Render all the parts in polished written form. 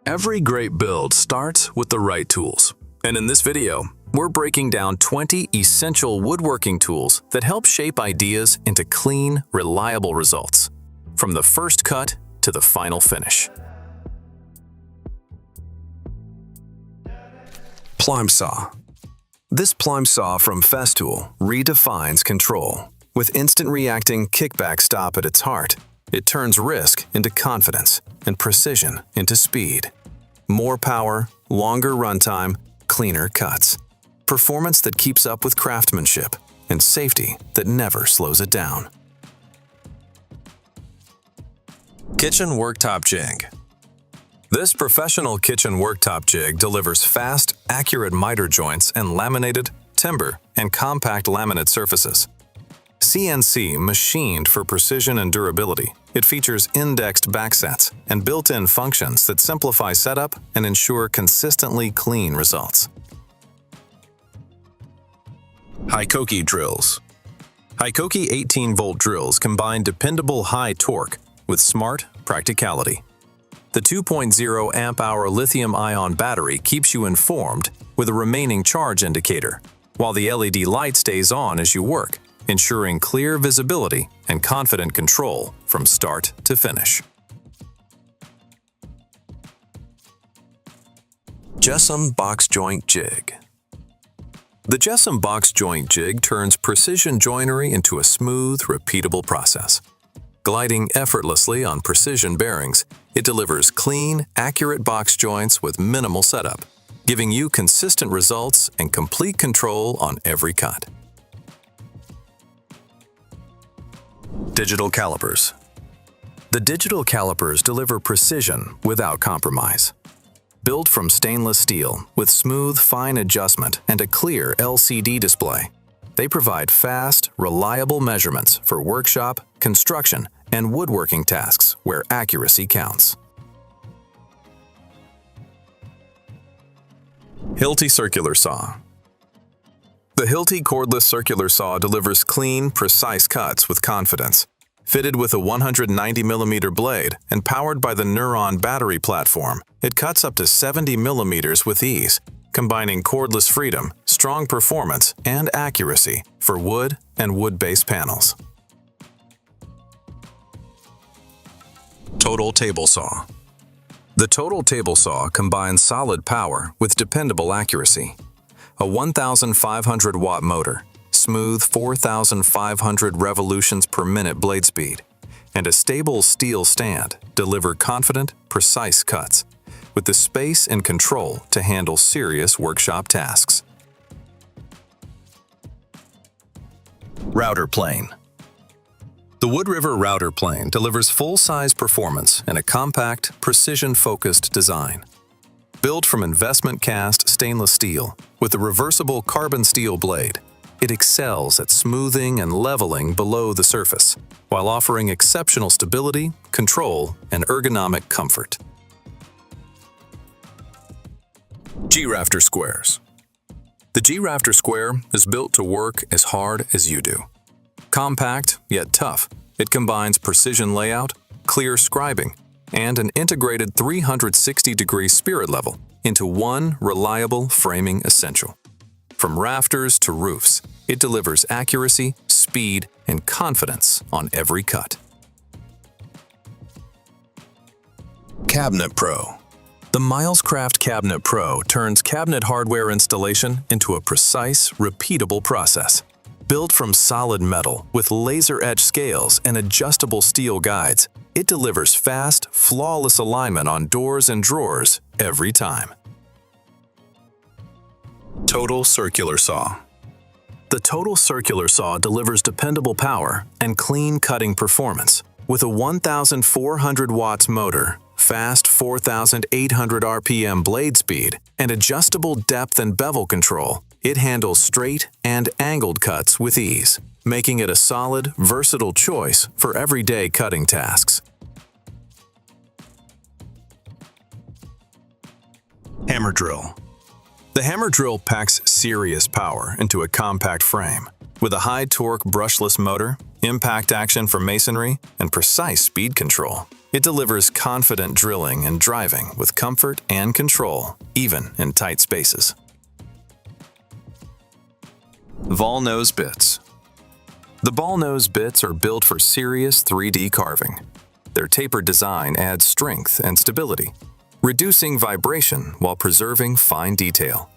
Every great build starts with the right tools. And in this video, we're breaking down 20 essential woodworking tools that help shape ideas into clean, reliable results, from the first cut to the final finish. Plunge Saw. This plunge saw from Festool redefines control. With instant reacting kickback stop at its heart, it turns risk into confidence and precision into speed. More power, longer runtime, cleaner cuts. Performance that keeps up with craftsmanship, and safety that never slows it down. Kitchen Worktop Jig. This professional kitchen worktop jig delivers fast, accurate miter joints and laminated, timber, and compact laminate surfaces. CNC machined for precision and durability, it features indexed backsets and built-in functions that simplify setup and ensure consistently clean results. HiKOKI Drills. HiKOKI 18-volt drills combine dependable high torque with smart practicality. The 2.0 amp-hour lithium-ion battery keeps you informed with a remaining charge indicator, while the LED light stays on as you work, ensuring clear visibility and confident control from start to finish. JessEm Box Joint Jig. The JessEm Box Joint Jig turns precision joinery into a smooth, repeatable process. Gliding effortlessly on precision bearings, it delivers clean, accurate box joints with minimal setup, giving you consistent results and complete control on every cut. Digital calipers. The digital calipers deliver precision without compromise. Built from stainless steel with smooth, fine adjustment and a clear LCD display, they provide fast, reliable measurements for workshop, construction, and woodworking tasks where accuracy counts. Hilti Circular Saw. The Hilti cordless circular saw delivers clean, precise cuts with confidence. Fitted with a 190mm blade and powered by the Neuron battery platform, it cuts up to 70mm with ease, combining cordless freedom, strong performance, and accuracy for wood and wood-based panels. Total Table Saw. The Total Table Saw combines solid power with dependable accuracy. A 1,500-watt motor, smooth 4,500 revolutions per minute blade speed, and a stable steel stand deliver confident, precise cuts, with the space and control to handle serious workshop tasks. Router Plane. The Wood River Router Plane delivers full-size performance in a compact, precision-focused design. Built from investment-cast stainless steel with a reversible carbon steel blade, it excels at smoothing and leveling below the surface, while offering exceptional stability, control, and ergonomic comfort. G-RAFTER Squares. The G-RAFTER Square is built to work as hard as you do. Compact, yet tough, it combines precision layout, clear scribing, and an integrated 360-degree spirit level into one reliable framing essential. From rafters to roofs, it delivers accuracy, speed, and confidence on every cut. Cabinet Pro. The Milescraft Cabinet Pro turns cabinet hardware installation into a precise, repeatable process. Built from solid metal with laser-etched scales and adjustable steel guides, it delivers fast, flawless alignment on doors and drawers every time. Total Circular Saw. The Total Circular Saw delivers dependable power and clean cutting performance. With a 1,400 watts motor, fast 4,800 RPM blade speed, and adjustable depth and bevel control, it handles straight and angled cuts with ease, making it a solid, versatile choice for everyday cutting tasks. Hammer Drill. The hammer drill packs serious power into a compact frame. With a high-torque brushless motor, impact action for masonry, and precise speed control, It delivers confident drilling and driving with comfort and control, even in tight spaces. Ball nose bits. The ball nose bits are built for serious 3D carving. Their tapered design adds strength and stability, reducing vibration while preserving fine detail.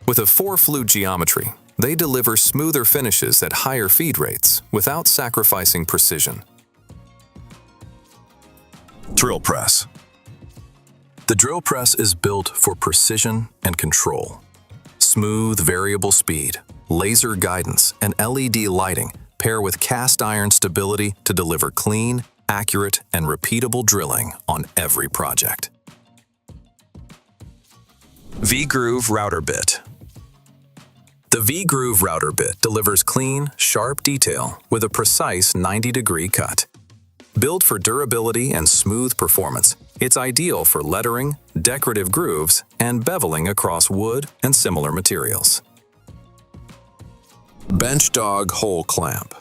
With a 4-flute geometry, they deliver smoother finishes at higher feed rates without sacrificing precision. Drill press. The drill press is built for precision and control. Smooth, variable speed, laser guidance, and LED lighting pair with cast iron stability to deliver clean, accurate, and repeatable drilling on every project. V-Groove Router Bit. The V-Groove Router Bit delivers clean, sharp detail with a precise 90-degree cut. Built for durability and smooth performance, it's ideal for lettering, decorative grooves, and beveling across wood and similar materials. Bench Dog Hole Clamp.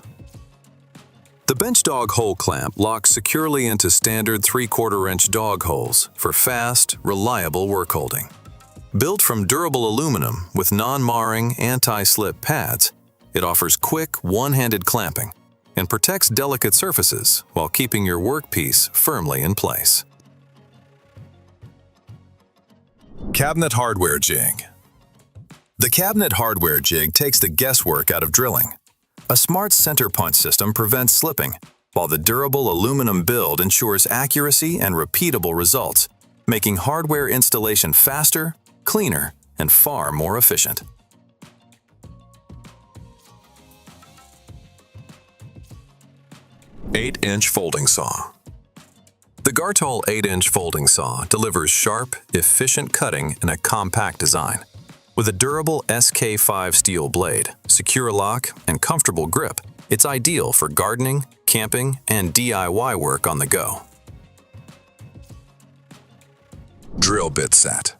The Bench Dog Hole Clamp locks securely into standard 3/4-inch dog holes for fast, reliable work holding. Built from durable aluminum with non-marring, anti-slip pads, it offers quick, one-handed clamping and protects delicate surfaces while keeping your workpiece firmly in place. Cabinet Hardware Jig. The Cabinet Hardware Jig takes the guesswork out of drilling. A smart center punch system prevents slipping, while the durable aluminum build ensures accuracy and repeatable results, making hardware installation faster, cleaner, and far more efficient. 8-inch folding saw. The Gartol 8-inch folding saw delivers sharp, efficient cutting in a compact design. With a durable SK5 steel blade, secure lock, and comfortable grip, it's ideal for gardening, camping, and DIY work on the go. Drill Bit Set.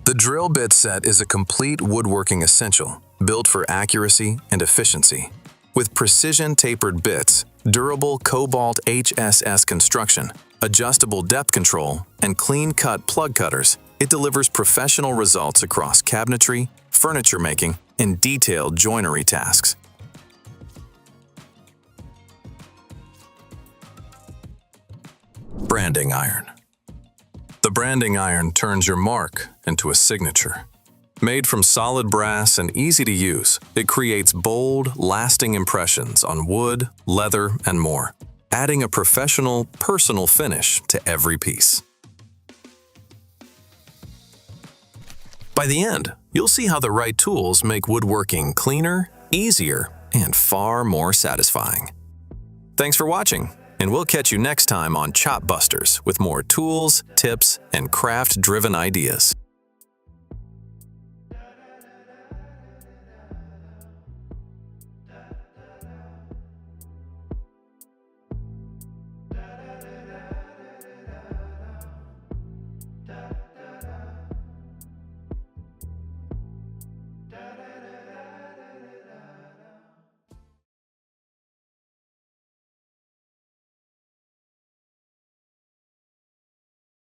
The drill bit set is a complete woodworking essential, built for accuracy and efficiency. With precision tapered bits, durable cobalt HSS construction, adjustable depth control, and clean-cut plug cutters, it delivers professional results across cabinetry, furniture making, and detailed joinery tasks. Branding iron. The branding iron turns your mark into a signature. Made from solid brass and easy to use, it creates bold, lasting impressions on wood, leather, and more, adding a professional, personal finish to every piece. By the end, you'll see how the right tools make woodworking cleaner, easier, and far more satisfying. Thanks for watching, and we'll catch you next time on Chop Busters with more tools, tips, and craft-driven ideas.